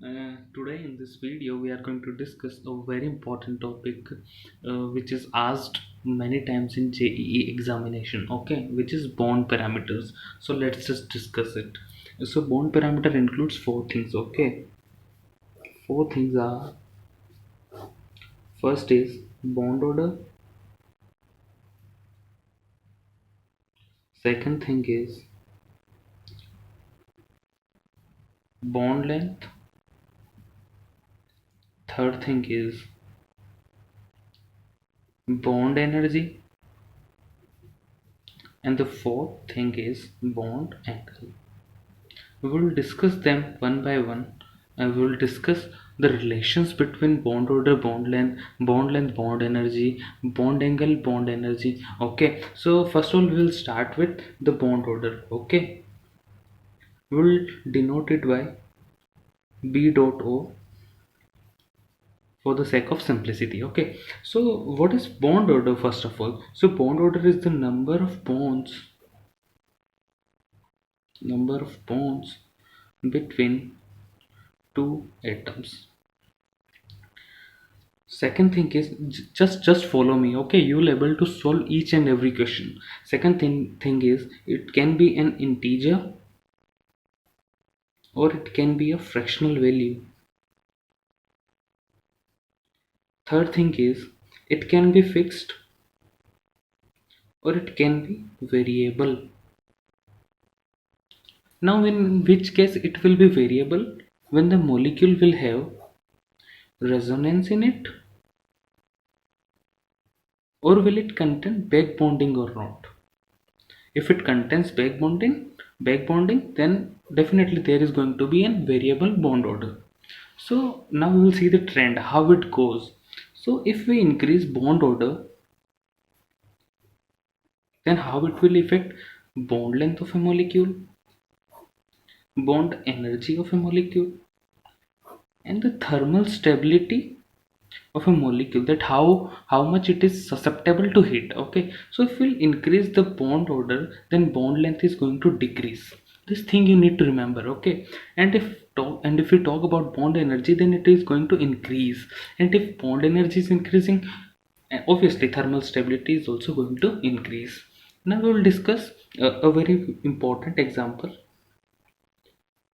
Today in this video we are going to discuss a very important topic which is asked many times in JEE examination, okay, which is bond parameters. So let's just discuss it. So bond parameter includes four things, okay. Four things are: first is bond order, second thing is bond length, third thing is bond energy, and the fourth thing is bond angle. We will discuss them one by one, and we will discuss the relations between bond order, bond length, bond energy, bond angle, bond energy. Okay, so first of all, we will start with the bond order. Okay, we will denote it by B dot O for the sake of simplicity. Okay, so what is bond order first of all? So bond order is the number of bonds between two atoms. Second thing is just follow me, okay? You'll able to solve each and every question. Second thing is it can be an integer or it can be a fractional value. Third thing is it can be fixed or it can be variable. Now in which case it will be variable? When the molecule will have resonance in it, or will it contain back bonding or not? If it contains back bonding, then definitely there is going to be a variable bond order. So now we will see the trend, how it goes. So if we increase bond order, then how it will affect bond length of a molecule, bond energy of a molecule, and the thermal stability of a molecule, that how much it is susceptible to heat. Okay, so if we increase the bond order, then bond length is going to decrease. This thing you need to remember, okay. And if we talk about bond energy, then it is going to increase. And if bond energy is increasing, obviously thermal stability is also going to increase. Now we will discuss a very important example.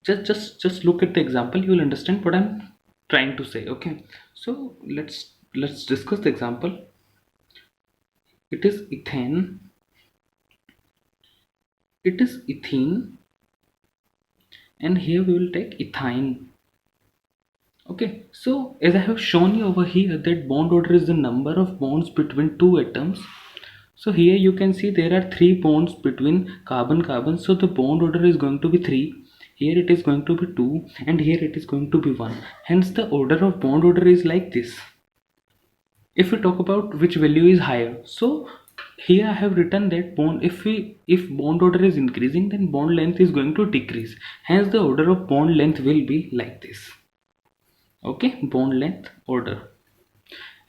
Just look at the example, you will understand what I'm trying to say, okay. So let's discuss the example. It is ethane, it is ethene, and here we will take ethine. Okay, so as I have shown you over here, that bond order is the number of bonds between two atoms. So here you can see there are three bonds between carbon, so the bond order is going to be 3. Here it is going to be 2, and here it is going to be 1. Hence the order of bond order is like this. If we talk about which value is higher, so here I have written that if bond order is increasing, then bond length is going to decrease. Hence the order of bond length will be like this. Okay, bond length order.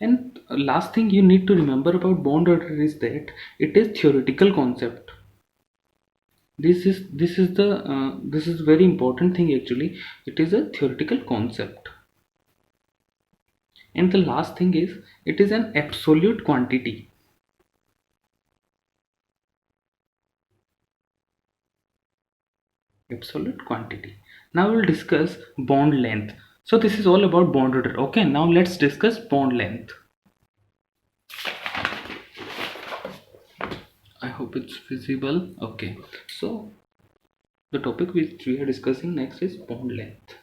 And last thing you need to remember about bond order is that it is theoretical concept. This is very important thing actually. It is a theoretical concept. And the last thing is it is an absolute quantity. Absolute quantity. Now we'll discuss bond length. So this is all about bond order. Okay, now let's discuss bond length. I hope it's visible. Okay, so the topic which we are discussing next is bond length.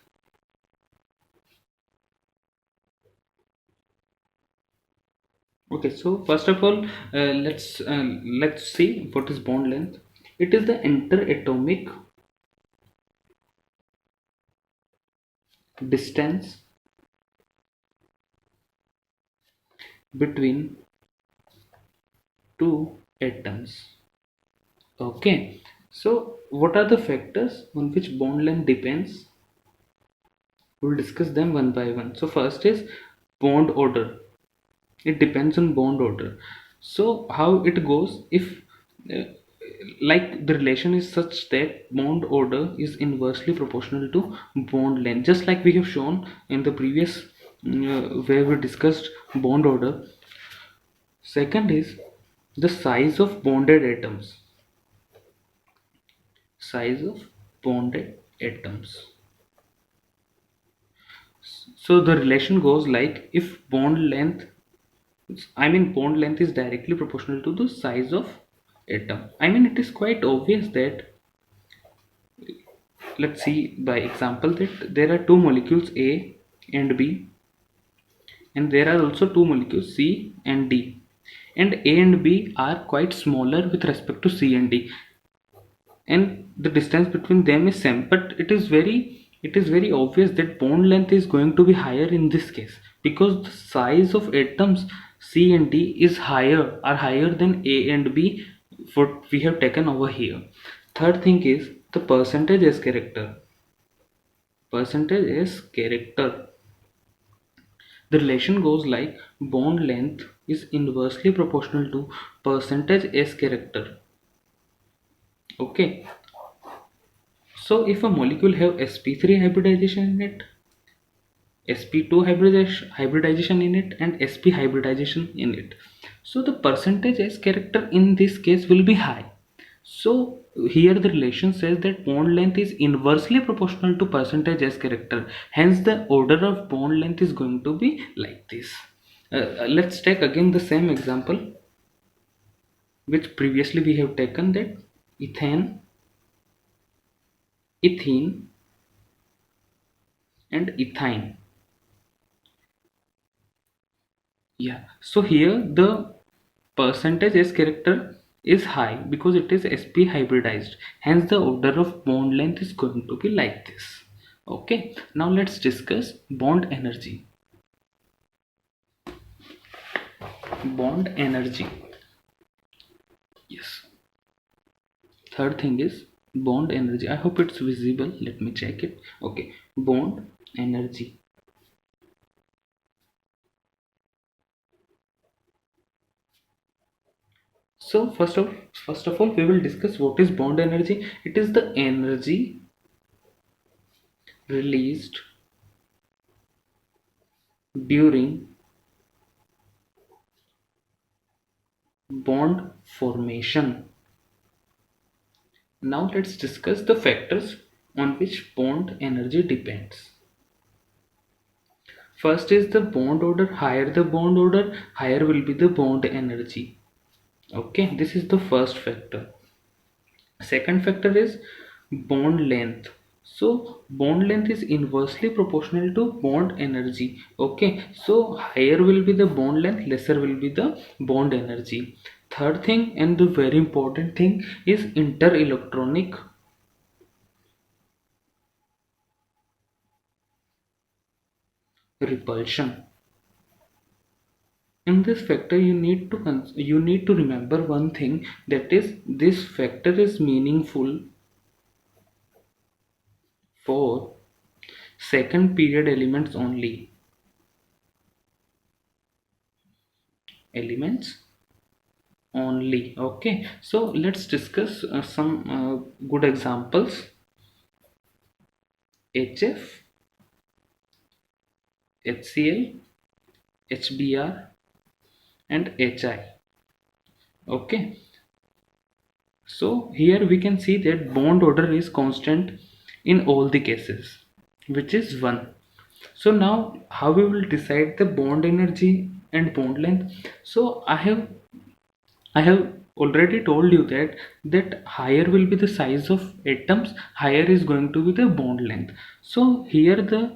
Okay, so first of all, let's see what is bond length. It is the interatomic distance between two atoms. Okay, so what are the factors on which bond length depends? We'll discuss them one by one. So first is bond order. It depends on bond order. So how it goes, if like the relation is such that bond order is inversely proportional to bond length, just like we have shown in the previous where we discussed bond order. Second is the size of bonded atoms. Size of bonded atoms. So the relation goes like, if bond length, I mean bond length is directly proportional to the size of atom. I mean, it is quite obvious that, let's see by example, that there are two molecules A and B, and there are also two molecules C and D, and A and B are quite smaller with respect to C and D, and the distance between them is same, but it is very obvious that bond length is going to be higher in this case, because the size of atoms C and D is higher than A and B, what we have taken over here. Third thing is the percentage as character. Percentage as character. The relation goes like, bond length is inversely proportional to percentage as character. Okay, so if a molecule have sp3 hybridization in it, sp2 hybridization in it, and sp hybridization in it, so the percentage as character in this case will be high. So here the relation says that bond length is inversely proportional to percentage as character, hence the order of bond length is going to be like this. Let's take again the same example which previously we have taken, that ethane, ethene, and ethine. Yeah, so here the percentage S character is high because it is sp hybridized, hence the order of bond length is going to be like this. Okay, now let's discuss bond energy. Bond energy. Yes, third thing is bond energy. I hope it's visible, let me check it. Okay, bond energy. So first of all we will discuss what is bond energy. It is the energy released during bond formation. Now let's discuss the factors on which bond energy depends. First is the bond order. Higher the bond order, higher will be the bond energy. Okay, this is the first factor. Second factor is bond length. So bond length is inversely proportional to bond energy. Okay, so higher will be the bond length, lesser will be the bond energy. Third thing, and the very important thing, is interelectronic repulsion. In this factor you need to remember one thing, that is this factor is meaningful for second period elements only. Elements only. Okay, so let's discuss some good examples. HF, HCl, HBr, and HI. Okay, so here we can see that bond order is constant in all the cases, which is 1. So now how we will decide the bond energy and bond length? So I have already told you that higher will be the size of atoms, higher is going to be the bond length. So here the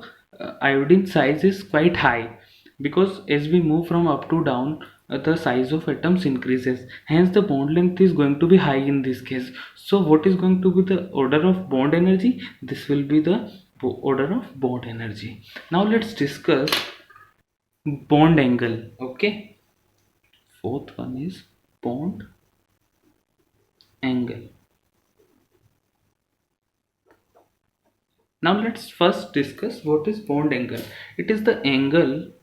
iodine size is quite high, because as we move from up to down, the size of atoms increases, hence the bond length is going to be high in this case. So what is going to be the order of bond energy? This will be the order of bond energy. Now let's discuss bond angle. Okay, fourth one is bond angle. Now let's first discuss what is bond angle. It is the angle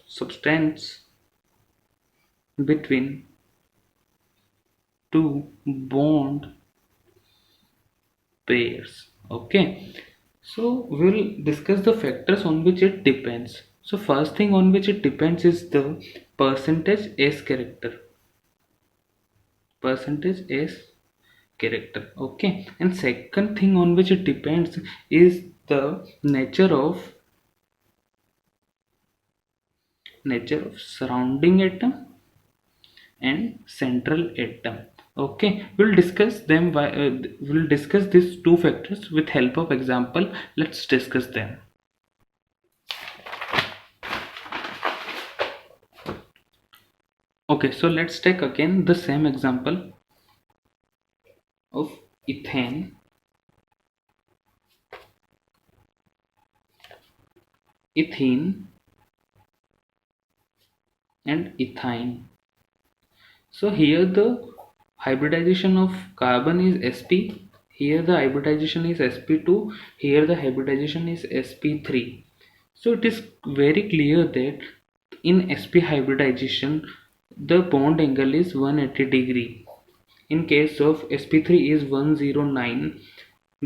substance between two bond pairs. Okay, so we'll discuss the factors on which it depends. So first thing on which it depends is the percentage S character. Percentage S character. Okay, and second thing on which it depends is the nature of surrounding atom and central atom. Okay, we'll discuss these two factors with help of example. Let's discuss them. Okay, so let's take again the same example of ethane, ethene and ethine. So here the hybridization of carbon is sp, here the hybridization is sp2, here the hybridization is sp3. So it is very clear that in sp hybridization the bond angle is 180 degree. In case of sp3 is 109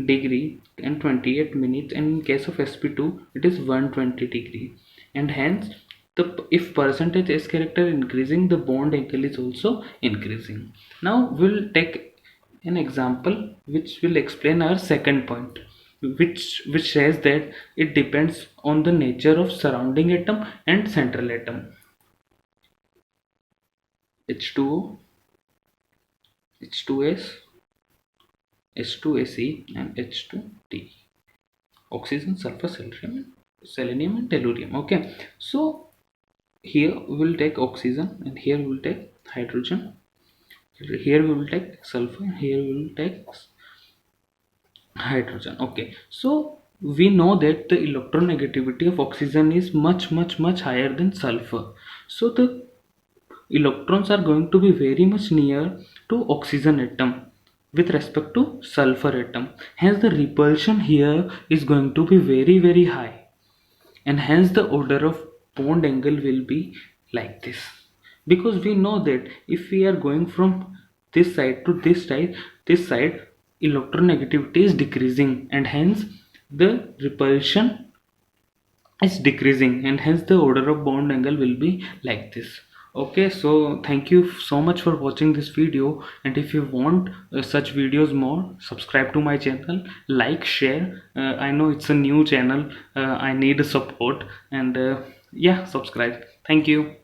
degree and 28 minutes, and in case of sp2 it is 120 degree, and hence if percentage S character increasing, the bond angle is also increasing. Now we'll take an example which will explain our second point, which says that it depends on the nature of surrounding atom and central atom. H2O, H2S, H2Se and H2T. Oxygen, sulfur, selenium and tellurium. Okay, so here we will take oxygen and here we will take hydrogen, here we will take sulfur, here we will take hydrogen. Okay, so we know that the electronegativity of oxygen is much higher than sulfur, so the electrons are going to be very much near to oxygen atom with respect to sulfur atom, hence the repulsion here is going to be very high, and hence the order of bond angle will be like this, because we know that if we are going from this side to this side electronegativity is decreasing, and hence the repulsion is decreasing, and hence the order of bond angle will be like this. Okay, so thank you so much for watching this video, and if you want such videos more, subscribe to my channel, like, share. I know it's a new channel, I need support, and yeah, subscribe. Thank you.